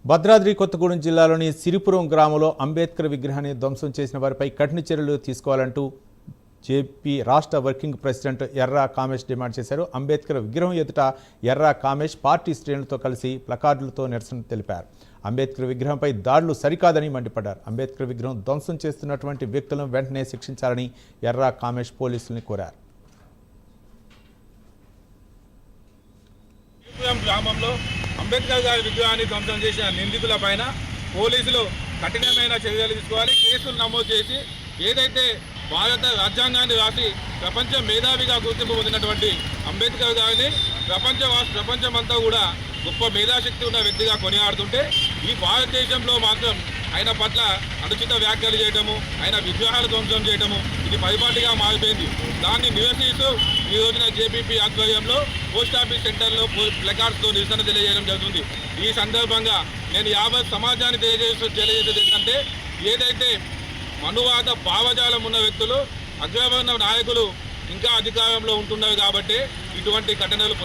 భద్రాద్రి కొత్తగూడెం జిల్లాలోని సిరిపురం గ్రామంలో అంబేద్కర్ విగ్రహాన్ని ధ్వంసం చేసిన వారిపై కఠిన చర్యలు తీసుకోవాలంటూ జేపీ రాష్ట్ర వర్కింగ్ ప్రెసిడెంట్ ఎర్రా కామేష్ డిమాండ్ చేశారు. అంబేద్కర్ విగ్రహం ఎదుట ఎర్రా కామేష్ పార్టీ శ్రేణులతో కలిసి ప్లకార్డులతో నిరసన తెలిపారు. అంబేద్కర్ విగ్రహంపై దాడులు సరికాదని మండిపడ్డారు. అంబేద్కర్ విగ్రహం ధ్వంసం చేస్తున్నటువంటి వ్యక్తులను వెంటనే శిక్షించాలని ఎర్రా కామేష్ పోలీసుల్ని కోరారు. గ్రామంలో అంబేద్కర్ గారి విగ్రహాన్ని ధ్వంసం చేసిన నిందితుల పైన పోలీసులు కఠినమైన చర్యలు తీసుకోవాలి. కేసులు నమోదు చేసి ఏదైతే భారత రాజ్యాంగాన్ని రాసి ప్రపంచ మేధావిగా గుర్తింపు పొందినటువంటి అంబేద్కర్ గారిని ప్రపంచమంతా కూడా గొప్ప మేధాశక్తి ఉన్న వ్యక్తిగా కొనియాడుతుంటే ఈ భారతదేశంలో మాత్రం ఆయన పట్ల అనుచిత వ్యాఖ్యలు చేయటము, ఆయన విగ్రహాలు ధ్వంసం చేయటము ఇది పరిపాటిగా మారిపోయింది. దాన్ని నిరసిస్తూ ఈ రోజున జేపీపీ ఆధ్వర్యంలో పోస్టాఫీస్ సెంటర్లో ప్లకార్డ్స్తో నిరసన తెలియజేయడం జరుగుతుంది. ఈ సందర్భంగా నేను యావత్ సమాజాన్ని తెలియజేసేది ఏంటంటే ఏదైతే మనువాద భావజాలం ఉన్న వ్యక్తులు అగ్రవర్ణ నాయకులు ఇంకా అధికారంలో ఉంటున్నారు కాబట్టి ఇటువంటి ఘటనలు